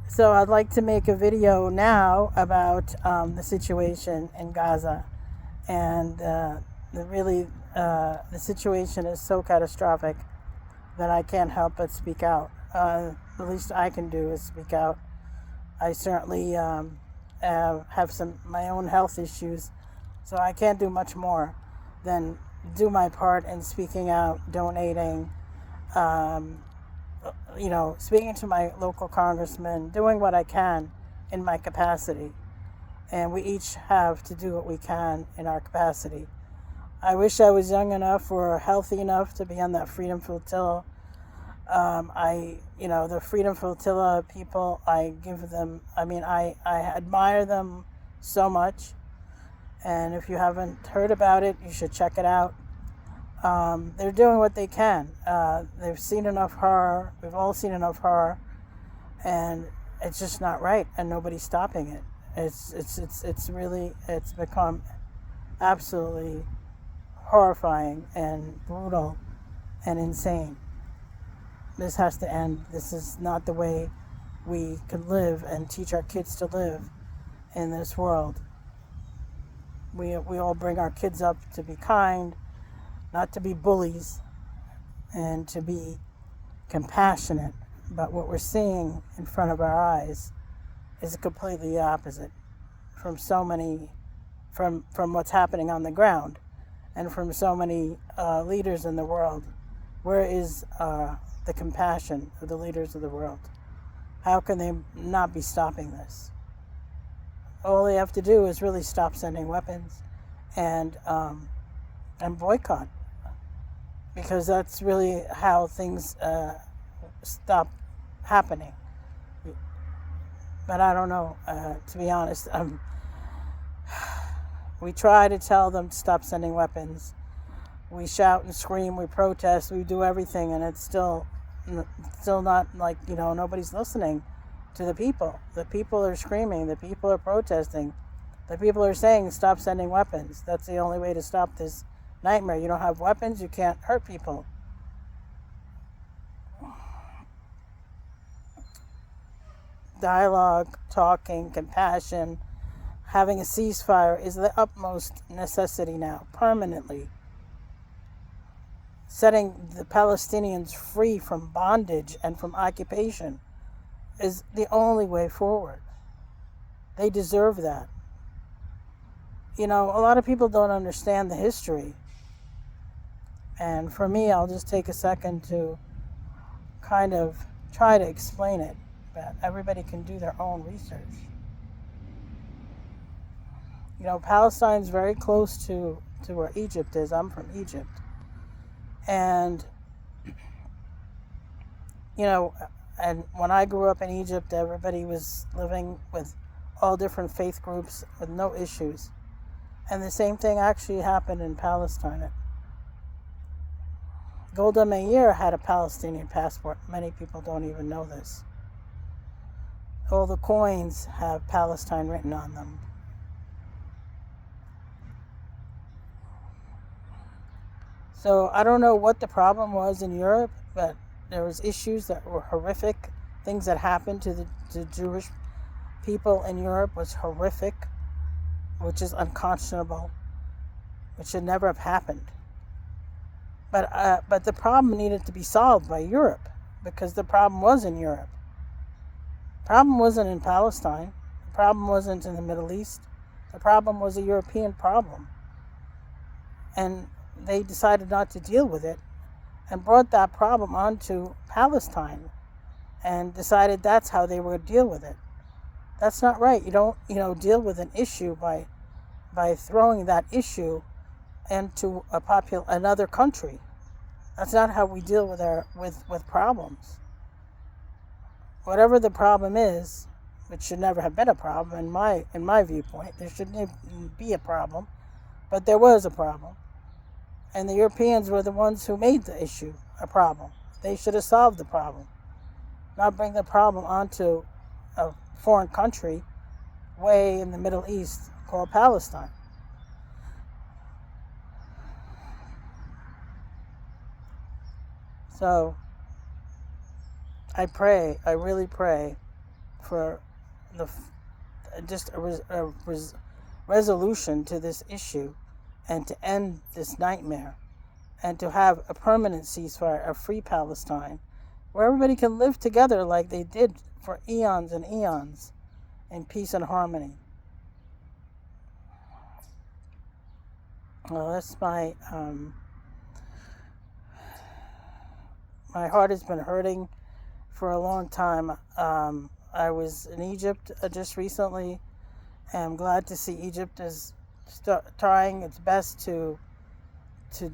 So I'd like to make a video now about the situation in Gaza, and the situation is so catastrophic that I can't help but speak out. The least I can do is speak out. I certainly have some my own health issues, so I can't do much more than do my part in speaking out, donating, um, speaking to my local congressman, doing what I can in my capacity. And we each have to do what we can in our capacity. I wish I was young enough or healthy enough to be on that Freedom Flotilla. The Freedom Flotilla people, I admire them so much. And if you haven't heard about it, you should check it out. They're doing what they can. They've seen enough horror. We've all seen enough horror, and it's just not right. And nobody's stopping it. It's become absolutely horrifying and brutal and insane. This has to end. This is not the way we can live and teach our kids to live in this world. We all bring our kids up to be kind, not to be bullies, and to be compassionate. But what we're seeing in front of our eyes is completely opposite from from what's happening on the ground, and from so many leaders in the world. Where is the compassion of the leaders of the world? How can they not be stopping this? All they have to do is really stop sending weapons and boycott, because that's really how things stop happening. But I don't know, to be honest. We try to tell them to stop sending weapons. We shout and scream, we protest, we do everything, and it's still not like, nobody's listening to the people. The people are screaming, the people are protesting, the people are saying stop sending weapons. That's the only way to stop this nightmare. You don't have weapons, you can't hurt people. Dialogue, talking, compassion, having a ceasefire is the utmost necessity now, permanently. Setting the Palestinians free from bondage and from occupation is the only way forward. They deserve that. A lot of people don't understand the history. And for me, I'll just take a second to kind of try to explain it, but everybody can do their own research. Palestine's very close to where Egypt is. I'm from Egypt. And, and when I grew up in Egypt, everybody was living with all different faith groups with no issues. And the same thing actually happened in Palestine. Golda Meir had a Palestinian passport. Many people don't even know this. All the coins have Palestine written on them. So I don't know what the problem was in Europe, but there was issues that were horrific. Things that happened to the Jewish people in Europe was horrific, which is unconscionable, which should never have happened. But the problem needed to be solved by Europe, because the problem was in Europe. The problem wasn't in Palestine. The problem wasn't in the Middle East. The problem was a European problem. And they decided not to deal with it and brought that problem onto Palestine and decided that's how they were going to deal with it. That's not right. You don't, deal with an issue by throwing that issue into another country. That's not how we deal with problems. Whatever the problem is, which should never have been a problem in my viewpoint, there shouldn't even be a problem, but there was a problem. And the Europeans were the ones who made the issue a problem. They should have solved the problem, not bring the problem onto a foreign country way in the Middle East called Palestine. So I really pray for the just resolution to this issue, and to end this nightmare, and to have a permanent ceasefire, a free Palestine, where everybody can live together like they did for eons and eons in peace and harmony. Well, that's my heart has been hurting for a long time. I was in Egypt just recently, and I'm glad to see Egypt is trying its best to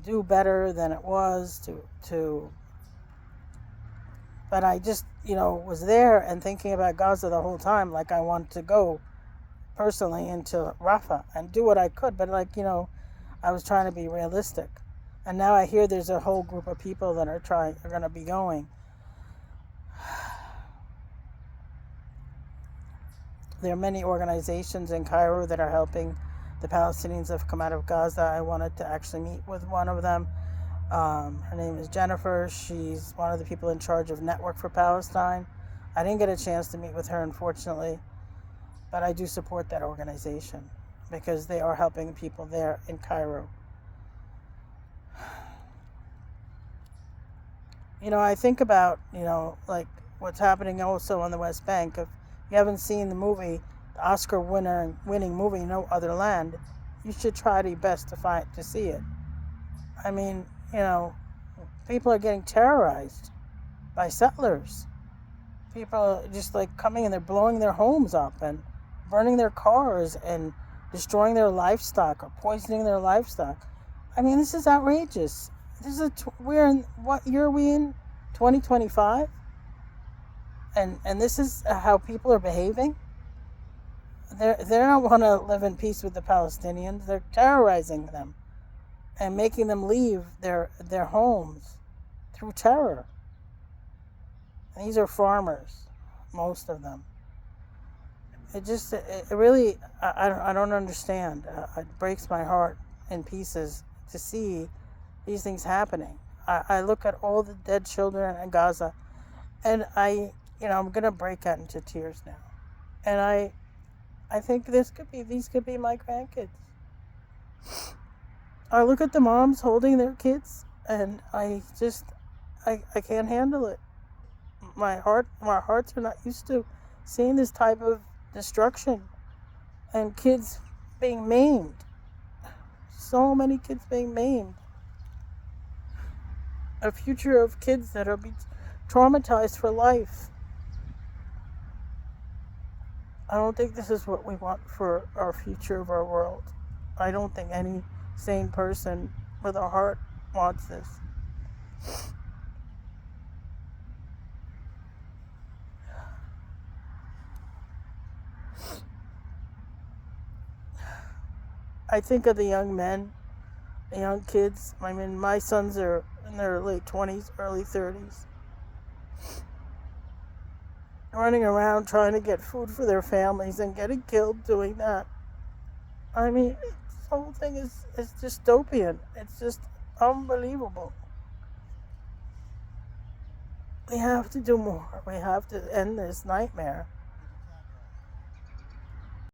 do better than it was. But I just was there and thinking about Gaza the whole time. Like, I wanted to go personally into Rafah and do what I could, but I was trying to be realistic. And now I hear there's a whole group of people that are going to be going. There are many organizations in Cairo that are helping the Palestinians that have come out of Gaza. I wanted to actually meet with one of them. Her name is Jennifer. She's one of the people in charge of Network for Palestine. I didn't get a chance to meet with her, unfortunately, but I do support that organization because they are helping people there in Cairo. I think about, like what's happening also on the West Bank. If you haven't seen the movie, the Oscar-winning movie, No Other Land, you should try your best to see it. I mean, people are getting terrorized by settlers. People are just like coming and they're blowing their homes up and burning their cars and destroying their livestock or poisoning their livestock. I mean, this is outrageous. We're in, what year are we in? 2025? And this is how people are behaving? They don't want to live in peace with the Palestinians. They're terrorizing them and making them leave their homes through terror. And these are farmers, most of them. It really, I don't understand. It breaks my heart in pieces to see these things happening. I look at all the dead children in Gaza, and I'm gonna break out into tears now. And I think these could be my grandkids. I look at the moms holding their kids, and I can't handle it. My hearts are not used to seeing this type of destruction and kids being maimed. So many kids being maimed. A future of kids that are traumatized for life. I don't think this is what we want for our future of our world. I don't think any sane person with a heart wants this. I think of the young men, the young kids. I mean, my sons are in their late 20s, early 30s, running around trying to get food for their families and getting killed doing that. I mean, this whole thing is dystopian. It's just unbelievable. We have to do more. We have to end this nightmare.